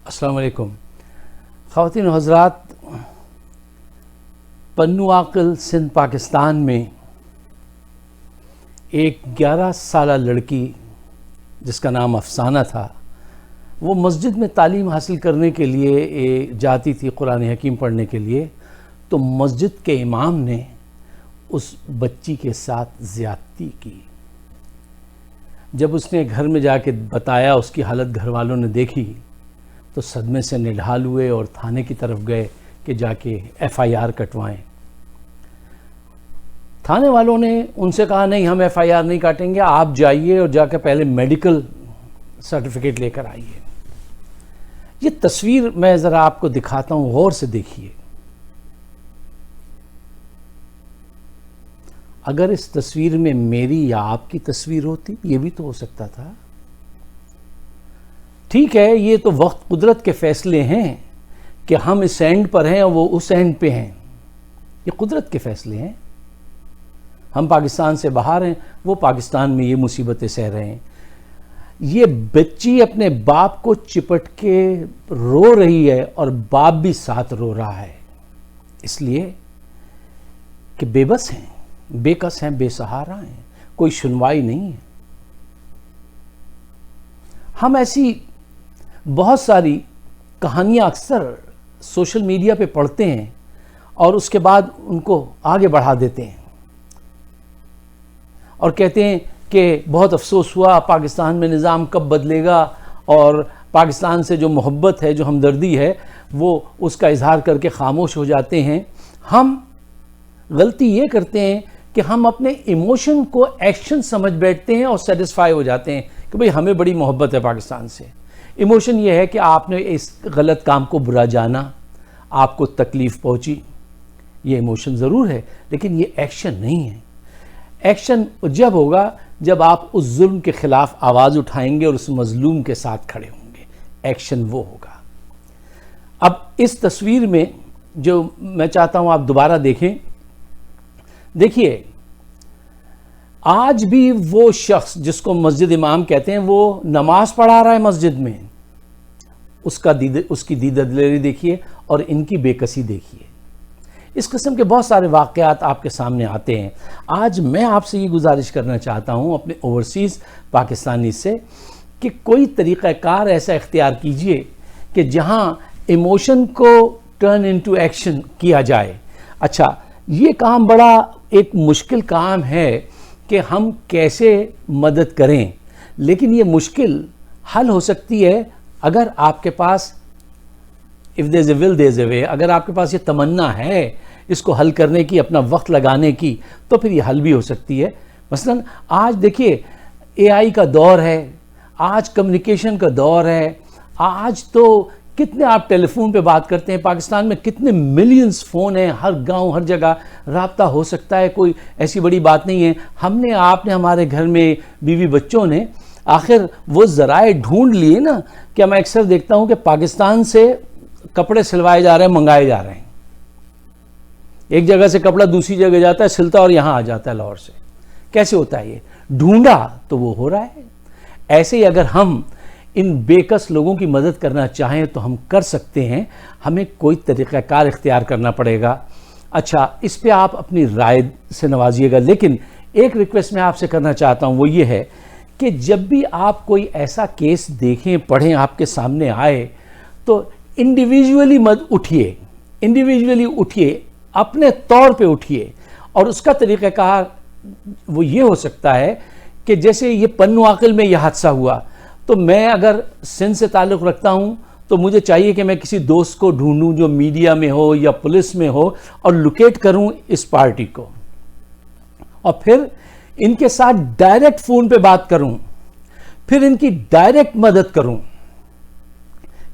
السلام علیکم خواتین و حضرات، پنو عاقل سندھ پاکستان میں ایک 11 سالہ لڑکی جس کا نام افسانہ تھا، وہ مسجد میں تعلیم حاصل کرنے کے لیے جاتی تھی، قرآن حکیم پڑھنے کے لیے. تو مسجد کے امام نے اس بچی کے ساتھ زیادتی کی. جب اس نے گھر میں جا کے بتایا، اس کی حالت گھر والوں نے دیکھی تو صدمے سے نڈھال ہوئے اور تھانے کی طرف گئے کہ جا کے FIR کٹوائیں. تھانے والوں نے ان سے کہا نہیں، ہم FIR نہیں کاٹیں گے، آپ جائیے اور جا کے پہلے میڈیکل سرٹیفکیٹ لے کر آئیے. یہ تصویر میں ذرا آپ کو دکھاتا ہوں، غور سے دیکھیے. اگر اس تصویر میں میری یا آپ کی تصویر ہوتی، یہ بھی تو ہو سکتا تھا. ٹھیک ہے، یہ تو وقت قدرت کے فیصلے ہیں کہ ہم اس اینڈ پر ہیں اور وہ اس اینڈ پہ ہیں. یہ قدرت کے فیصلے ہیں. ہم پاکستان سے باہر ہیں، وہ پاکستان میں یہ مصیبتیں سہ رہے ہیں. یہ بچی اپنے باپ کو چپٹ کے رو رہی ہے اور باپ بھی ساتھ رو رہا ہے، اس لیے کہ بے بس ہیں، بے کس ہیں، بے سہارا ہیں، کوئی سنوائی نہیں ہے. ہم ایسی بہت ساری کہانیاں اکثر سوشل میڈیا پہ پڑھتے ہیں اور اس کے بعد ان کو آگے بڑھا دیتے ہیں اور کہتے ہیں کہ بہت افسوس ہوا، پاکستان میں نظام کب بدلے گا، اور پاکستان سے جو محبت ہے، جو ہمدردی ہے، وہ اس کا اظہار کر کے خاموش ہو جاتے ہیں. ہم غلطی یہ کرتے ہیں کہ ہم اپنے ایموشن کو ایکشن سمجھ بیٹھتے ہیں اور سیٹسفائی ہو جاتے ہیں کہ بھئی ہمیں بڑی محبت ہے پاکستان سے. ایموشن یہ ہے کہ آپ نے اس غلط کام کو برا جانا، آپ کو تکلیف پہنچی، یہ ایموشن ضرور ہے لیکن یہ ایکشن نہیں ہے. ایکشن جب ہوگا جب آپ اس ظلم کے خلاف آواز اٹھائیں گے اور اس مظلوم کے ساتھ کھڑے ہوں گے. ایکشن وہ ہوگا. اب اس تصویر میں جو میں چاہتا ہوں آپ دوبارہ دیکھیں، دیکھیے آج بھی وہ شخص جس کو مسجد امام کہتے ہیں، وہ نماز پڑھا رہا ہے مسجد میں. اس کی دیدہ دلیری دیکھیے اور ان کی بے کسی دیکھیے. اس قسم کے بہت سارے واقعات آپ کے سامنے آتے ہیں. آج میں آپ سے یہ گزارش کرنا چاہتا ہوں اپنے اوورسیز پاکستانی سے کہ کوئی طریقہ کار ایسا اختیار کیجئے کہ جہاں ایموشن کو ٹرن انٹو ایکشن کیا جائے. اچھا، یہ کام بڑا ایک مشکل کام ہے کہ ہم کیسے مدد کریں، لیکن یہ مشکل حل ہو سکتی ہے اگر آپ کے پاس if there's a will there's a way. اگر آپ کے پاس یہ تمنا ہے اس کو حل کرنے کی، اپنا وقت لگانے کی، تو پھر یہ حل بھی ہو سکتی ہے. مثلا آج دیکھیے AI کا دور ہے، آج کمیونیکیشن کا دور ہے. آج تو کتنے آپ ٹیلی فون پہ بات کرتے ہیں، پاکستان میں کتنے ملینز فون ہیں، ہر گاؤں ہر جگہ رابطہ ہو سکتا ہے، کوئی ایسی بڑی بات نہیں ہے. ہم نے، آپ نے، ہمارے گھر میں بیوی بچوں نے آخر وہ ذرائع ڈھونڈ لیے نا کہ میں اکثر دیکھتا ہوں کہ پاکستان سے کپڑے سلوائے جا رہے ہیں، منگائے جا رہے ہیں. ایک جگہ سے کپڑا دوسری جگہ جاتا ہے، سلتا اور یہاں آ جاتا ہے لاہور سے. کیسے ہوتا ہے یہ؟ ڈھونڈا تو وہ ہو رہا ہے. ایسے ہی اگر ہم ان بے کس لوگوں کی مدد کرنا چاہیں تو ہم کر سکتے ہیں. ہمیں کوئی طریقہ کار اختیار کرنا پڑے گا. اچھا، اس پہ آپ اپنی رائے سے نوازیے گا، لیکن ایک ریکویسٹ میں آپ سے کرنا چاہتا ہوں، وہ یہ ہے کہ جب بھی آپ کوئی ایسا کیس دیکھیں، پڑھیں، آپ کے سامنے آئے تو انڈیویجولی اٹھیے، اپنے طور پہ اٹھیے. اور اس کا طریقہ کار وہ یہ ہو سکتا ہے کہ جیسے یہ پنو عاقل میں یہ حادثہ ہوا، تو میں اگر سندھ سے تعلق رکھتا ہوں تو مجھے چاہیے کہ میں کسی دوست کو ڈھونڈوں جو میڈیا میں ہو یا پولیس میں ہو اور لوکیٹ کروں اس پارٹی کو، اور پھر ان کے ساتھ ڈائریکٹ فون پہ بات کروں، پھر ان کی ڈائریکٹ مدد کروں.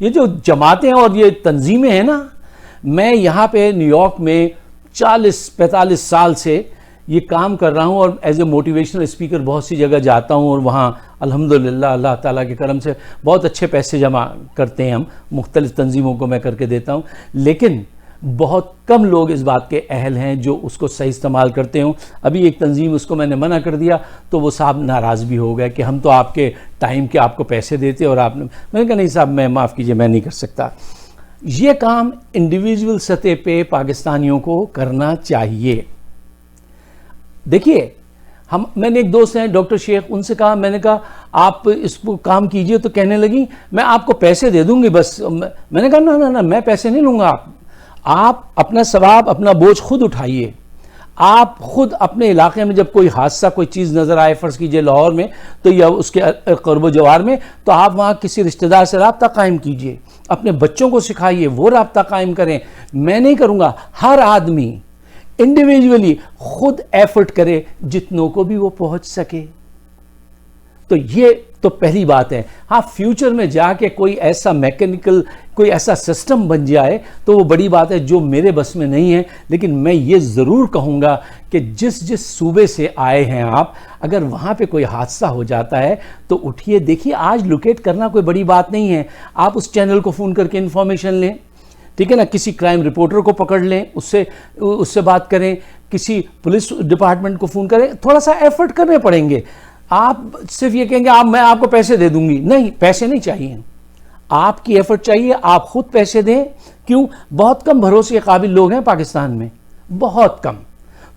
یہ جو جماعتیں اور یہ تنظیمیں ہیں نا، میں یہاں پہ نیو یارک میں 40-45 سال سے یہ کام کر رہا ہوں اور ایز اے موٹیویشنل اسپیکر بہت سی جگہ جاتا ہوں، اور وہاں الحمدللہ اللہ تعالیٰ کے کرم سے بہت اچھے پیسے جمع کرتے ہیں ہم، مختلف تنظیموں کو میں کر کے دیتا ہوں. لیکن بہت کم لوگ اس بات کے اہل ہیں جو اس کو صحیح استعمال کرتے ہوں. ابھی ایک تنظیم اس کو میں نے منع کر دیا تو وہ صاحب ناراض بھی ہو گئے کہ ہم تو آپ کے ٹائم کے آپ کو پیسے دیتے اور آپ نے. میں نے کہا نہیں صاحب میں معاف کیجئے میں نہیں کر سکتا. یہ کام انڈیویجول سطح پہ پاکستانیوں کو کرنا چاہیے. دیکھیے میں نے ایک دوست ہیں ڈاکٹر شیخ، ان سے کہا، میں نے کہا آپ اس کو کام کیجئے، تو کہنے لگی میں آپ کو پیسے دے دوں گی بس. میں نے کہا نہ میں پیسے نہیں لوں گا. آپ اپنا ثواب اپنا بوجھ خود اٹھائیے. آپ خود اپنے علاقے میں جب کوئی حادثہ کوئی چیز نظر آئے، فرض کیجئے لاہور میں تو یا اس کے قرب و جوار میں، تو آپ وہاں کسی رشتہ دار سے رابطہ قائم کیجئے، اپنے بچوں کو سکھائیے وہ رابطہ قائم کریں. میں نہیں کروں گا. ہر آدمی انڈیویجولی خود ایفرٹ کرے جتنوں کو بھی وہ پہنچ سکے. تو یہ تو پہلی بات ہے. ہاں فیوچر میں جا کے کوئی ایسا میکینیکل کوئی ایسا سسٹم بن جائے تو وہ بڑی بات ہے جو میرے بس میں نہیں ہے. لیکن میں یہ ضرور کہوں گا کہ جس صوبے سے آئے ہیں آپ، اگر وہاں پہ کوئی حادثہ ہو جاتا ہے تو اٹھیے. دیکھیے آج لوکیٹ کرنا کوئی بڑی بات نہیں ہے. آپ اس چینل کو فون کر کے انفارمیشن لیں، ٹھیک ہے نا، کسی کرائم رپورٹر کو پکڑ لیں، اس سے بات کریں، کسی پولیس ڈپارٹمنٹ کو فون کریں. تھوڑا سا ایفرٹ کرنے پڑیں گے. آپ صرف یہ کہیں گے میں آپ کو پیسے دے دوں گی، نہیں، پیسے نہیں چاہیے. آپ کی ایفرٹ چاہیے. آپ خود پیسے دیں. کیوں؟ بہت کم بھروسے کے قابل لوگ ہیں پاکستان میں، بہت کم.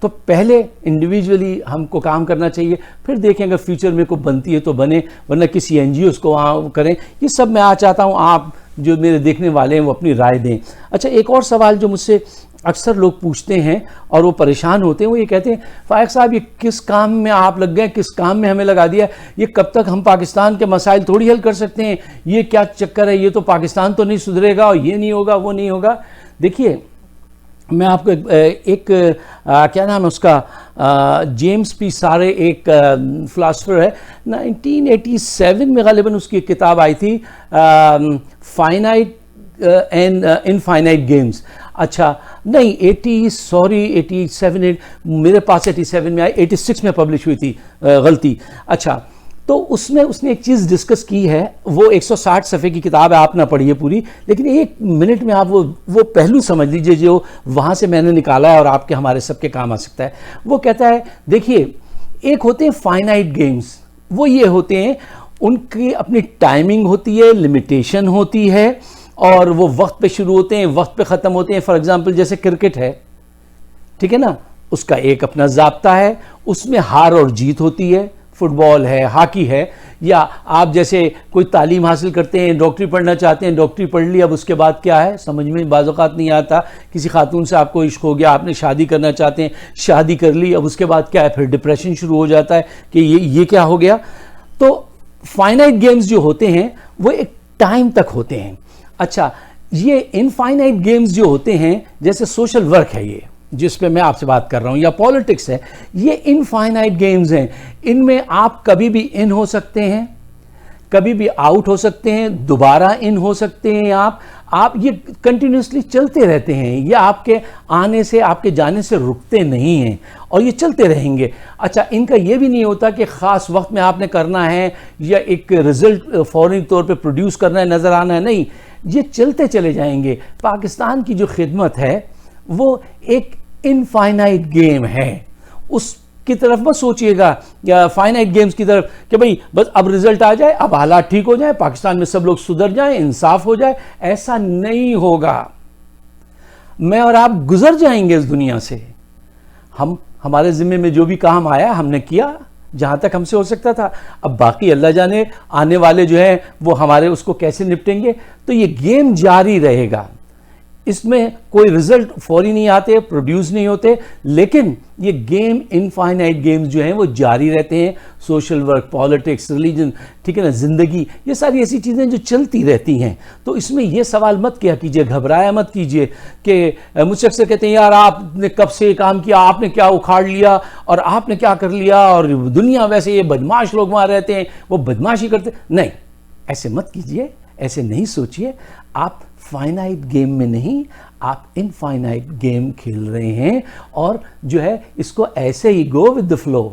تو پہلے انڈیویجولی ہم کو کام کرنا چاہیے، پھر دیکھیں اگر فیوچر میں کوئی بنتی ہے تو بنے، ورنہ کسی این جی اوز کو وہاں کریں. یہ سب میں چاہتا ہوں آپ جو میرے دیکھنے والے ہیں وہ اپنی رائے دیں. اچھا ایک اور سوال جو مجھ سے اکثر لوگ پوچھتے ہیں اور وہ پریشان ہوتے ہیں، وہ یہ کہتے ہیں فائق صاحب یہ کس کام میں آپ لگ گئے، کس کام میں ہمیں لگا دیا، یہ کب تک ہم پاکستان کے مسائل تھوڑی حل کر سکتے ہیں، یہ کیا چکر ہے، یہ تو پاکستان تو نہیں سدھرے گا اور یہ نہیں ہوگا وہ نہیں ہوگا. دیکھیے میں آپ کو ایک کیا نام ہے اس کا، جیمز پی سارے ایک فلاسفر ہے، 1987 میں غالباً اس کی ایک کتاب آئی تھی، فائنائٹ اینڈ انفائنائٹ گیمز. اچھا نہیں 87 میرے پاس 87 میں آئی، 86 میں پبلش ہوئی تھی، غلطی. اچھا تو اس میں اس نے ایک چیز ڈسکس کی ہے، وہ 160 صفحے کی کتاب ہے، آپ نہ پڑھیے پوری، لیکن ایک منٹ میں آپ وہ پہلو سمجھ لیجئے جو وہاں سے میں نے نکالا ہے اور آپ کے ہمارے سب کے کام آ سکتا ہے. وہ کہتا ہے دیکھیے ایک ہوتے ہیں فائنائٹ گیمز، وہ یہ ہوتے ہیں ان کی اپنی ٹائمنگ ہوتی ہے، لمیٹیشن ہوتی ہے، اور وہ وقت پہ شروع ہوتے ہیں وقت پہ ختم ہوتے ہیں. فار ایگزامپل جیسے کرکٹ ہے، ٹھیک ہے نا، اس کا ایک اپنا ضابطہ ہے، اس میں ہار اور جیت ہوتی ہے. فٹ بال ہے، ہاکی ہے، یا آپ جیسے کوئی تعلیم حاصل کرتے ہیں، ڈاکٹری پڑھنا چاہتے ہیں، ڈاکٹری پڑھ لی، اب اس کے بعد کیا ہے سمجھ میں بعض اوقات نہیں آتا. کسی خاتون سے آپ کو عشق ہو گیا، آپ نے شادی کرنا چاہتے ہیں، شادی کر لی، اب اس کے بعد کیا ہے، پھر ڈپریشن شروع ہو جاتا ہے کہ یہ کیا ہو گیا. تو فائنائٹ گیمز جو ہوتے ہیں وہ ایک ٹائم تک ہوتے ہیں. اچھا یہ انفائنائٹ گیمز جو ہوتے ہیں، جیسے سوشل ورک ہے یہ جس پہ میں آپ سے بات کر رہا ہوں، یا پالیٹکس ہے، یہ انفائنائٹ گیمز ہیں. ان میں آپ کبھی بھی ان ہو سکتے ہیں، کبھی بھی آؤٹ ہو سکتے ہیں، دوبارہ ان ہو سکتے ہیں. آپ یہ کنٹینیوسلی چلتے رہتے ہیں، یہ آپ کے آنے سے آپ کے جانے سے رکتے نہیں ہیں اور یہ چلتے رہیں گے. اچھا ان کا یہ بھی نہیں ہوتا کہ خاص وقت میں آپ نے کرنا ہے یا ایک رزلٹ فوری طور پہ پروڈیوس کرنا ہے، نظر آنا ہے، نہیں، یہ چلتے چلے جائیں گے. پاکستان کی جو خدمت ہے وہ ایک انفائنائٹ گیم ہے. اس کی طرف مت سوچئے گا یا فائنائٹ گیمز کی طرف کہ بھئی بس اب رزلٹ آ جائے، اب حالات ٹھیک ہو جائیں، پاکستان میں سب لوگ سدھر جائیں، انصاف ہو جائے. ایسا نہیں ہوگا. میں اور آپ گزر جائیں گے اس دنیا سے. ہمارے ذمے میں جو بھی کام آیا ہم نے کیا جہاں تک ہم سے ہو سکتا تھا. اب باقی اللہ جانے آنے والے جو ہیں وہ ہمارے اس کو کیسے نپٹیں گے. تو یہ گیم جاری رہے گا. اس میں کوئی رزلٹ فوری نہیں آتے، پروڈیوس نہیں ہوتے، لیکن یہ گیم انفائنائٹ گیمز جو ہیں وہ جاری رہتے ہیں. سوشل ورک، پالیٹکس، ریلیجن، ٹھیک ہے نا، زندگی، یہ ساری ایسی چیزیں جو چلتی رہتی ہیں. تو اس میں یہ سوال مت کیا کیجئے، گھبرایا مت کیجئے کہ مجھ سے اکثر کہتے ہیں یار آپ نے کب سے یہ کام کیا، آپ نے کیا اکھاڑ لیا اور آپ نے کیا کر لیا، اور دنیا ویسے یہ بدماش لوگ وہاں رہتے ہیں وہ بدماشی کرتے. نہیں، ایسے مت کیجئے، ایسے نہیں سوچئے. آپ فائنائٹ گیم میں نہیں، آپ انفائنائٹ گیم کھیل رہے ہیں، اور جو ہے اس کو ایسے ہی گو ود دی فلو،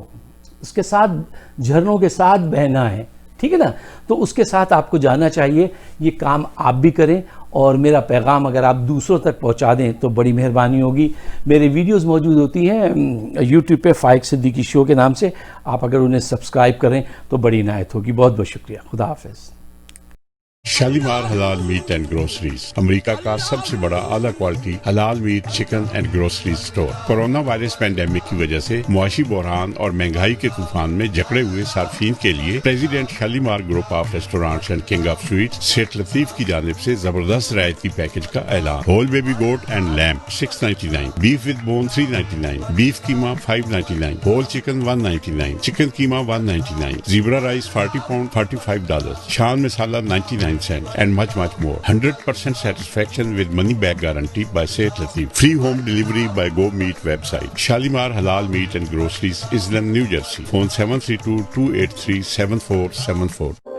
اس کے ساتھ جھرنوں کے ساتھ بہنا ہے. ٹھیک ہے نا. تو اس کے ساتھ آپ کو جانا چاہیے. یہ کام آپ بھی کریں اور میرا پیغام اگر آپ دوسروں تک پہنچا دیں تو بڑی مہربانی ہوگی. میری ویڈیوز موجود ہوتی ہیں یوٹیوب پہ فائق صدیقی شو کے نام سے. آپ اگر انہیں سبسکرائب کریں تو بڑی عنایت ہوگی. بہت بہت شکریہ. خدا حافظ. شالیمار حلال میٹ اینڈ گروسریز، امریکہ کا سب سے بڑا اعلیٰ کوالٹی حلال meat, chicken and groceries store. Corona virus pandemic کی وجہ سے معاشی بحران اور مہنگائی کے طوفان میں جکڑے ہوئے صارفین کے لیے president Shalimar group of restaurants and king of sweets Seth Latif کی جانب سے زبردست رعایتی پیکج کا اعلان. Whole baby goat and lamb $6.99، beef with bone $3.99، beef keema $5.99، whole chicken $1.99، chicken keema $1.99، zebra rice 40 pound $45، Shan masala 99 cents, and much more. 100% satisfaction with money back guarantee by Sayyid Latif. Free home delivery by Go Meat website. Shalimar Halal Meat and Groceries, Island, New Jersey. Phone 732-283-7474.